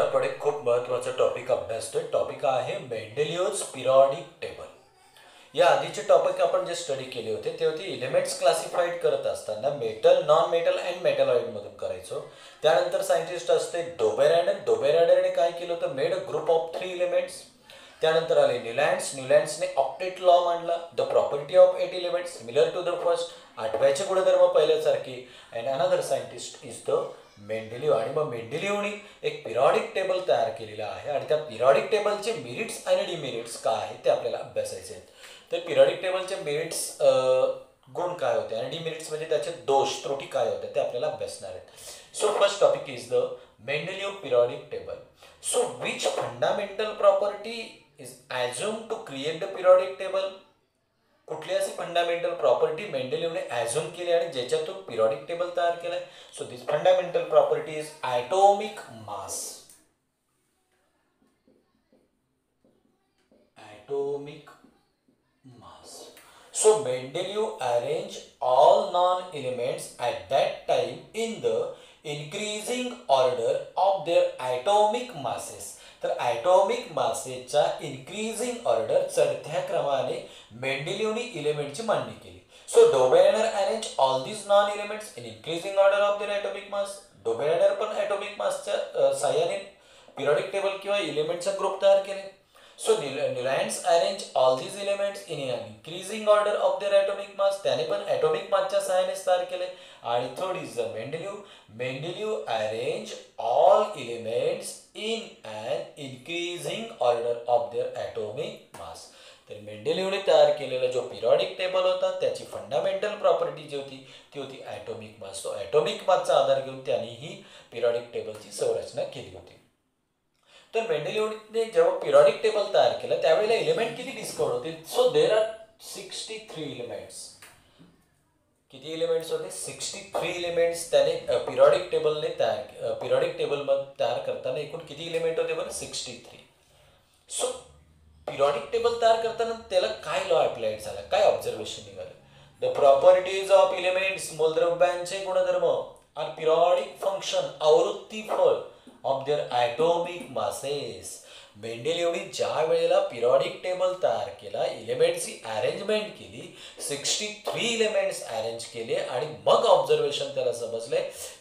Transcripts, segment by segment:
आपण एक खूप महत्त्वाचा टॉपिक अभ्यासतोय. टॉपिक आहे मेंडेलिओज पिरियॉडिक टेबल. या आधीचे टॉपिक आपण जे स्टडी केले होते ते होते एलिमेंट्स क्लासिफाईड करत असताना metal, non metal and metalloid मधून करायचो. त्यानंतर सायंटिस्ट असते डोबेरॅडर. डोबेरॅडरने काय केलं होतं, made a group of 3 elements. त्यानंतर आले न्यूलँड्स. न्यूलँड्सने ऑक्टेट लॉ मांडला, the property of 8 elements similar to the first. आठव्याचे गुणधर्म पहिल्यासारखे. And another scientist is the Mendeleev. आणि मग मेंडेलिओनी एक पिरियॉडिक टेबल तयार केलेला आहे आणि त्या पिरियॉडिक टेबलचे मेरिट्स आणि डिमेरिट्स काय आहेत ते आपल्याला अभ्यासायचे आहेत. तर पिरियॉडिक टेबलचे मेरिट्स गुण काय होते आणि डिमेरिट्स म्हणजे त्याचे दोष त्रुटी काय होते ते आपल्याला अभ्यासणार आहेत. So first topic is the Mendeleev periodic table. So which fundamental property is assume to create the periodic table. कुठली अशी फंडामेंटल प्रॉपर्टी मेंडेलिओने ॲझ्युम केली आणि ज्याच्यातून पिरियॉडिक टेबल तयार केलाय. So this fundamental property is atomic mass. Atomic mass. So Mendeleev arranged all non-elements at that time in the increasing order of their atomic masses. तर atomic मासेच्या increasing order चढत्या क्रमाने मेंडेलिओनी इलेमेंटची मांडणी केली. So Dobereiner arrange all these non elements in increasing order of their atomic mass. Dobereiner पण atomic मासच्या साह्याने पिरियॉडिक टेबल किंवा इलेमेंटचा ग्रुप तयार केले. So Newlands arrange all these elements in an increasing order of their atomic mass. त्याने पण atomic massच्या सहाय्याने तयार केले. आणि third is the Mendeleev. Mendeleev arrange all elements in an increasing order of their atomic mass. तर मेंडेलिओने तयार केलेला जो पिरियॉडिक टेबल होता त्याची फंडामेंटल प्रॉपर्टी जी होती ती होती ॲटॉमिक मास. तो ॲटॉमिक मासचा आधार घेऊन त्यांनी ही पिरियॉडिक टेबलची संरचना केली होती. तर मेंडेलिओने जेव्हा पिरियॉडिक टेबल तयार केलं त्यावेळेला एलिमेंट किती डिस्कवर होते. So there are 63 elements. किती एलिमेंट्स होते, 63 एलिमेंट्स त्याने पिरियॉडिक टेबलने पिरियॉडिक टेबल तयार करताना एकूण किती एलिमेंट होते बरं, 63. सो पिरियॉडिक टेबल तयार करताना त्याला काय लॉ अप्लाइड झाला, काय ऑब्झर्वेशन निघालं. द प्रॉपर्टीज ऑफ एलिमेंट्स, मूलद्रव्यांचे गुणधर्म, आणि पिरियॉडिक फंक्शन, आवृत्ती फळ ऑफ देअर ॲटॉमिक मासेस. मेंडेलिओनी ज्या वेळेला पिरियॉडिक टेबल तयार केला, एलिमेंट्सची अरेंजमेंट केली, 63 एलिमेंट्स अरेंज केले आणि मग ऑब्झर्वेशन त्याला समजले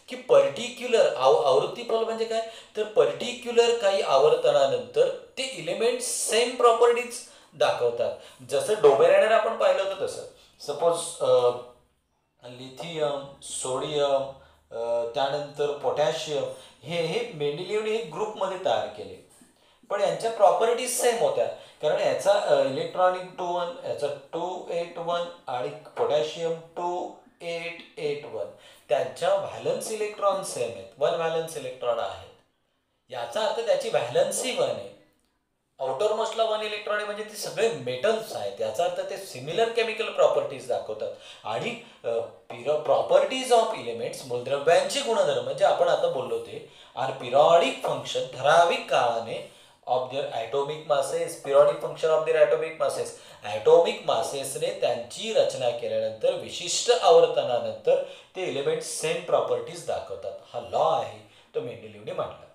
की पर्टिक्युलर आवृत्ती फल म्हणजे काय, तर पर्टिक्युलर काही आवर्तनानंतर ते एलिमेंट सेम प्रॉपर्टीज दाखवतात. जसं डोबेरॅडर आपण पाहिलं होतं तसं. सपोज लिथियम, सोडियम, त्यानंतर पोटॅशियम हे मेंडेलिओने एक ग्रुपमध्ये तयार केले, पण यांच्या प्रॉपर्टीज सेम होत्या. कारण याचा इलेक्ट्रॉनिक 2 याचा 281 आणि पोटॅशियम 2881 त्यांच्या व्हॅलन्स इलेक्ट्रॉन सेम आहेत, 1 व्हॅलन्स इलेक्ट्रॉन आहेत. याचा अर्थ त्याची व्हॅलन्सी 1 आहे. आउटर मोस्टला 1 इलेक्ट्रॉन आहे म्हणजे ते सगळे मेटल्स आहेत. याचा अर्थ ते सिमिलर केमिकल प्रॉपर्टीज दाखवतात. आणि प्रॉपर्टीज ऑफ एलिमेंट्स, मूलद्रव्यांचे गुणधर्म जे आपण आता बोललो ते आर पिरियॉडिक फंक्शन, ठराविक काळाने of their atomic masses. Periodic function of their atomic masses. Atomic मासेसने त्यांची रचना केल्यानंतर विशिष्ट आवर्तनानंतर ते एलिमेंट सेम प्रॉपर्टीज दाखवतात. हा लॉ आहे तो मेंडेलिओने मांडला.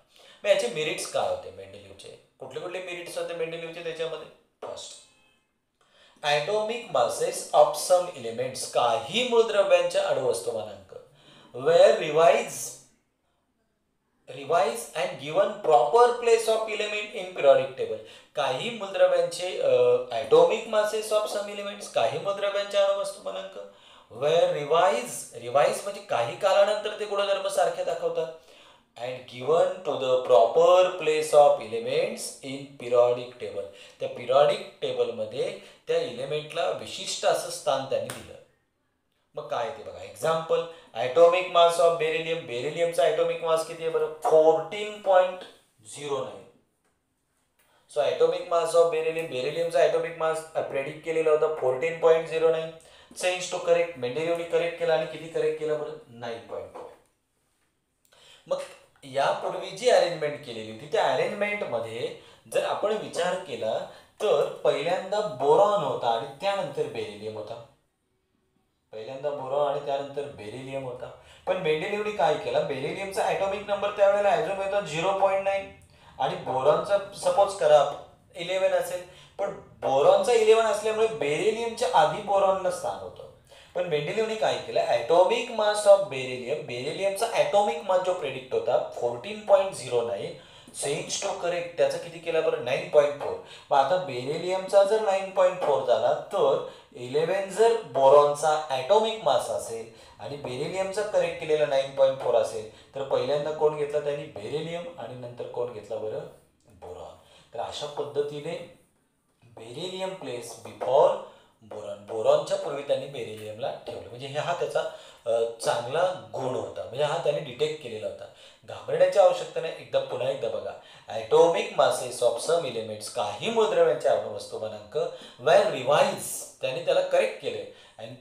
मग याचे मेरिट्स काय होते मेंडेलिओचे, कुठले कुठले मेरिट्स होते मेंडेलिओचे त्याच्यामध्ये. First, atomic masses of some elements, काही मूलद्रव्यांच्या अणुवस्तुमानांक, were revise and given proper place of element in periodic table. काही मूलद्रव्यांचे atomic masses of some elements, काही मूलद्रव्यांचे अणुवस्तुमानांक, वेअर रिवाइज म्हणजे काही कालानंतर ते गुणधर्म सारखे दाखवतात. And given to the proper place of elements in periodic table. त्या पिरियॉडिक टेबलमध्ये त्या एलिमेंटला विशिष्ट असं स्थान त्यांनी दिलं. मग काय ते बघा. Example, atomic mass of beryllium. बेरिलियमचा ॲटॉमिक मास किती आहे बरं, 14.09. सो ॲटॉमिक मास ऑफ बेरिलियमचा ॲटॉमिक मास प्रेडिक्ट केलेला होता 14.09. चेंज टू करेक्ट, मेंडेलिओने करेक्ट केला आणि किती करेक्ट केलं बरं, 9.4. मग यापूर्वी जी अरेंजमेंट केलेली होती त्या अरेंजमेंटमध्ये जर आपण विचार केला तर पहिल्यांदा बोरॉन होता आणि त्यानंतर बेरिलियम होता. पहिल्यांदा बोरॉन आणि त्यानंतर बेरिलियम होता. पण मेंडेलिओने काय केलं, बेरिलियमचा ॲटॉमिक नंबर त्यावेळेला ॲझ्युम होता 0.9 आणि बोरॉनचा सपोज करा 11 असेल, पण बोरॉनचा 11 असल्यामुळे बेरिलियमच्या आधी बोरॉनला स्थान होतं. पण मेंडेलिव्हने काय केलं, ॲटॉमिक मास ऑफ बेरिलियमचा ॲटॉमिक मास जो प्रेडिक्ट होता 14.09 चेंज टू करेक्ट त्याचा किती केला बरं 9.4. मग आता बेरिलियमचा जर 9.4 झाला तर 11 जर बोरॉनचा ॲटॉमिक मास असेल आणि बेरिलियमचा करेक्ट केलेला 9.4 असेल तर पहिल्यांदा कोण घेतला त्यांनी बेरिलियम आणि नंतर कोण घेतला बरं बोरॉन. तर अशा पद्धतीने बेरिलियम प्लेस बिफोर बोरॉन, बोरॉनच्या पूर्वी त्यांनी बेरिलियमला ठेवलं. म्हणजे हा त्याचा चांगला गुण होता, म्हणजे हा त्यांनी डिटेक्ट केलेला होता. घाबरण्याची आवश्यकता नाही. पुन्हा एकदा बघा, atomic masses of some elements, काही मूलद्रव्यांचे वस्तुमानांक वेल रिवाइज, त्यांनी त्याला करेक्ट केले and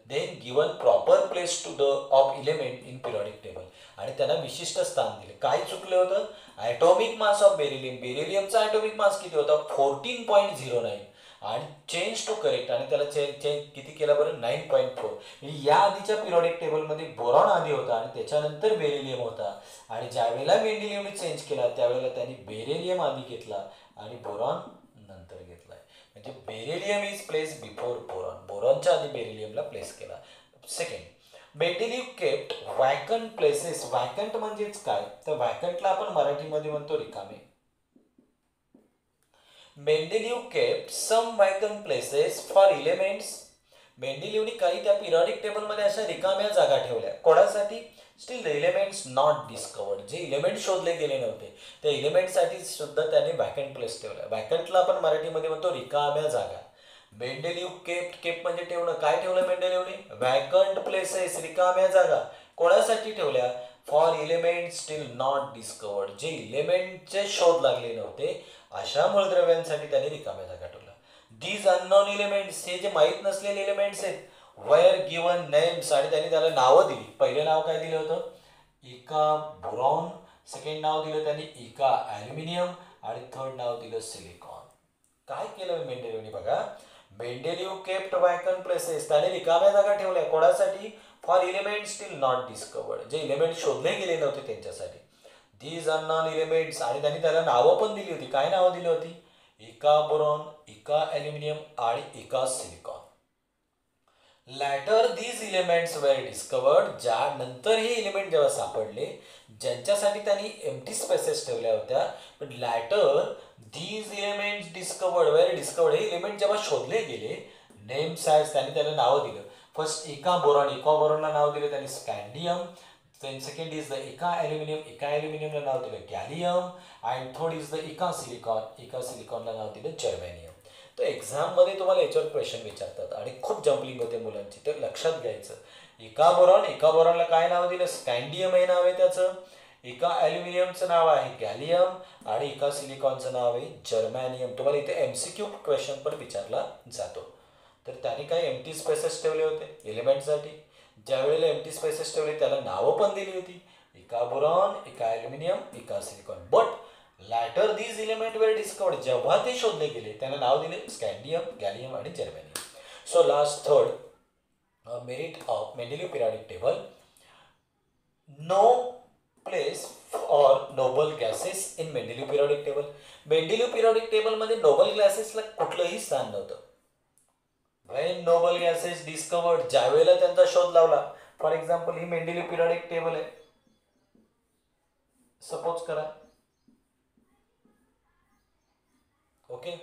then given proper place to the of element in periodic table, आणि त्यांना विशिष्ट स्थान दिले. काय चुकलं होतं, ॲटॉमिक मास ऑफ बेरिलियमचा ॲटॉमिक मास किती होता 14.09 आणि चेंज टू करेक्ट, आणि त्याला चेंज किती केला बरं 9.4. म्हणजे या आधीच्या पिरियडिक टेबलमध्ये बोरॉन आधी होता आणि त्याच्यानंतर बेरिलियम होता, आणि ज्या वेळेला मेंडेलिव्हने चेंज केला त्यावेळेला त्यांनी बेरिलियम आधी घेतला आणि बोरॉन नंतर घेतलाय. म्हणजे beryllium is place before boron, बोरॉनच्या आधी बेरिलियमला प्लेस केला. Second, Mendeleev kept vacant places. Vacant म्हणजेच काय, तर वॅकंटला आपण मराठीमध्ये म्हणतो रिकामे. Mendeleev kept some vacant places for elements. मेंडेलिव्हने काही त्या पिरियडिक टेबलमध्ये अशा रिकाम्या जागा ठेवल्या. कोणासाठी, still the elements not discovered, जे एलिमेंट शोधले गेले नव्हते त्या एलिमेंटसाठी सुद्धा त्यांनी वॅकंट प्लेस ठेवल्या. वॅकंटला आपण मराठीमध्ये म्हणतो रिकाम्या जागा. मेंडेलिव्ह केप्ट म्हणजे ठेवणं. काय ठेवलं मेंडेलिव्हने, वॅकंट प्लेसेस, रिकाम्या जागा. कोणासाठी ठेवल्या, for element still not discovered, जे एलिमेंटचे शोध लागले नव्हते अशा मूलद्रव्यांसाठी त्यांनी रिकाम्या जागा ठेवल्या. दीज अननोन एलिमेंट्स, हे जे माहीत नसलेले एलिमेंट्स आहेत, वेअर गिवन नेम्स, आणि त्यांनी त्याला नावं दिली. पहिलं नाव काय दिलं होतं, इका बोरॉन. सेकंड नाव दिलं त्यांनी इका ॲल्युमिनियम, आणि थर्ड नाव दिलं सिलिकॉन. काय केलं मेंडेलिव्हने बघा, मेंडेलिव्ह केप्ट वॅकंट प्लेसेस, त्याने रिकाम्या जागा ठेवल्या. कोणासाठी, for element still not discovered, जे एलिमेंट शोधले गेले नव्हते त्यांच्यासाठी. दीज अननोन एलिमेंट्स, आणि त्यांनी त्याला नावं पण दिली होती. काय नावं दिली होती, इका बोरॉन, इका ॲल्युमिनियम आणि इका silicon. Later these elements were discovered, ज्या नंतर हे एलिमेंट जेव्हा सापडले ज्यांच्यासाठी त्यांनी एम्प्टी स्पेसेस ठेवल्या होत्या, पण later these elements discovered were discovered, हे एलिमेंट जेव्हा शोधले गेले, नेम्स ॲज, त्यांनी त्याला नावं दिलं. फर्स्ट इका बोरॉनला नाव दिलं त्यांनी स्कँडियम. then second is the इका ॲल्युमिनियमला नाव दिलं गॅलियम, आणि थर्ड इज द इका सिलिकॉनला नाव दिलं जर्मेनियम. तर एक्झाममध्ये तुम्हाला याच्यावर क्वेश्चन विचारतात आणि खूप जम्पलिंग होते मुलांची, तर लक्षात घ्यायचं. इका बोरॉनला काय नाव दिलं, स्कँडियम हे नाव आहे त्याचं. इका ॲल्युमिनियमचं नाव आहे गॅलियम, आणि इका सिलिकॉनचं नाव आहे जर्मॅनियम. तुम्हाला इथे MCQ क्वेश्चन पण विचारला जातो. तर त्याने काय एम्प्टी स्पेसेस ठेवले होते एलिमेंटसाठी. ज्या वेळेला एम्प्टी स्पेसेस ठेवले त्याला नावं पण दिली होती, इका बोरॉन, इका ॲल्युमिनियम, इका silicon. But later these element were discovered, जेव्हा ते शोधले गेले त्यांना नाव दिले स्कँडियम, गॅलियम आणि germanium. So last third merit of Mendeleev periodic table. No place for noble gases in Mendeleev periodic table. Mendeleev periodic टेबलमध्ये नोबल गॅसेसला कुठलंही स्थान नव्हतं. when noble gases discovered, ज्या वेळेला त्यांचा शोध लावला. फॉर एक्झाम्पल ही मेंडेलिव्ह पिरियडिक टेबल आहे, सपोज करा. Okay,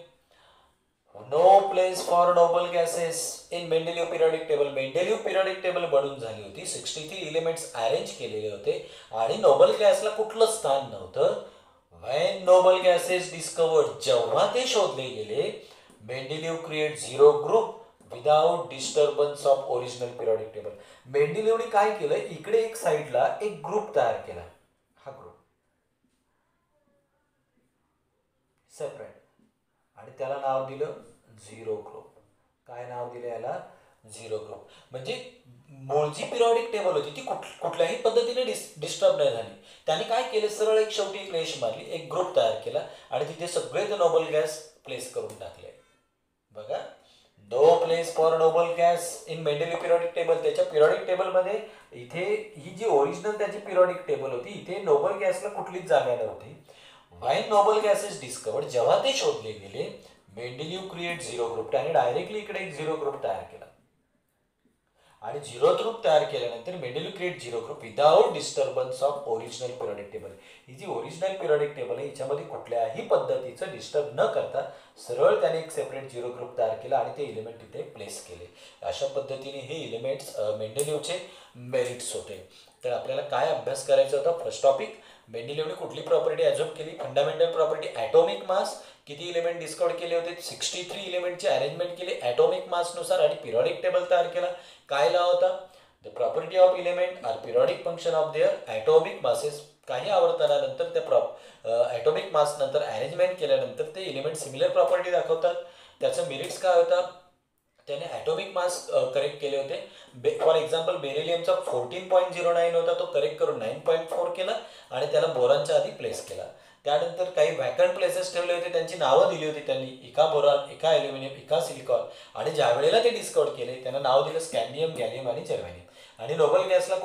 no place for noble gases in Mendeleev periodic table. Mendeleev periodic table बनून झाली होती, 63 एलिमेंट्स अरेंज केलेले होते आणि नोबल गॅसला कुठलं स्थान नव्हतं. when noble gases discovered, जेव्हा ते शोधले गेले, Mendeleev create 0 group without disturbance of original periodic table. मेंडेलिव्हने काय केलं, इकडे एक साईडला एक ग्रुप तयार केला, हा ग्रुप सेपरेट, आणि त्याला नाव दिलं 0 ग्रुप. काय नाव दिलं याला, 0 ग्रुप. म्हणजे मूळची पिरियडिक टेबल होती ती कुठल्याही पद्धतीने डिस्टर्ब नाही झाली. त्याने काय केलं, सरळ एक शेवटी एक रेष मारली, एक ग्रुप तयार केला आणि तिथे सगळे ते नोबल गॅस प्लेस करून टाकले. बघा, no place for noble gas in Mendeleev periodic table. त्याच्या पिरियडिक टेबलमध्ये इथे ही जी ओरिजिनल त्याची पिरियडिक टेबल होती, इथे नोबल गॅसला कुठलीच जागा नव्हती. व्हाय नोबल गॅसेस डिस्कवर्ड, जेव्हा ते शोधले गेले, मेंडेलिव्ह क्रिएट झिरो ग्रुप, त्याने डायरेक्टली इकडे एक झिरो ग्रुप तयार केला आणि झिरो ग्रुप तयार केल्यानंतर Mendeleev create zero group without disturbance of original periodic table. ही जी ओरिजिनल पिरियडिक टेबल आहे याच्यामध्ये कुठल्याही पद्धतीचं डिस्टर्ब न करता सरळ त्याने एक सेपरेट झिरो ग्रुप तयार केला आणि ते इलिमेंट तिथे प्लेस केले. अशा पद्धतीने हे इलिमेंट्स मेंडेलिव्हचे मेरिट्स होते. तर आपल्याला काय अभ्यास करायचा होता? फर्स्ट टॉपिक, मेंडेलिव्हने कुठली प्रॉपर्टी ॲझ्युम केली? Fundamental property atomic mass. किती इलिमेंट डिस्कवर केले होते? 63 इलिमेंटची अरेंजमेंट केली ॲटॉमिक मासनुसार आणि पिरियडिक टेबल तयार केला. काय लॉ होता? The property of element are periodic function of their atomic masses. काही आवर्तनानंतर त्या ॲटॉमिक मास नंतर अरेंजमेंट केल्यानंतर ते इलिमेंट सिमिलर प्रॉपर्टी दाखवतात. त्याचं मेरिट्स काय होतं? त्याने ॲटॉमिक मास करेक्ट केले होते. फॉर एक्झाम्पल बेरिलियमचा 14.09 होता, तो करेक्ट करून 9.4 केला आणि त्याला बोरॉनच्या आधी प्लेस केला. त्यानंतर काही वॅकंट प्लेसेस ठेवले होते, त्यांची नावं दिली होती त्यांनी, एका बोरॉन, एका ॲल्युमिनियम, एका सिलिकॉन. आणि ज्या वेळेला ते डिस्कवर केले त्यांना नाव दिलं स्कॅन्डियम, गॅलियम आणि जर्मेनियम. आणि नोबल गॅसला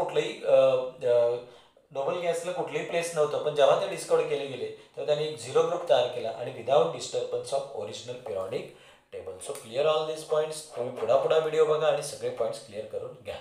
कुठलंही प्लेस नव्हतं, पण जेव्हा ते डिस्कवर केले गेले तेव्हा त्यांनी एक झिरो ग्रुप तयार केला आणि without disturbance of original periodic table. So clear all this points. तुम्ही पुढा व्हिडिओ बघा आणि सगळे पॉईंट्स क्लिअर करून घ्या.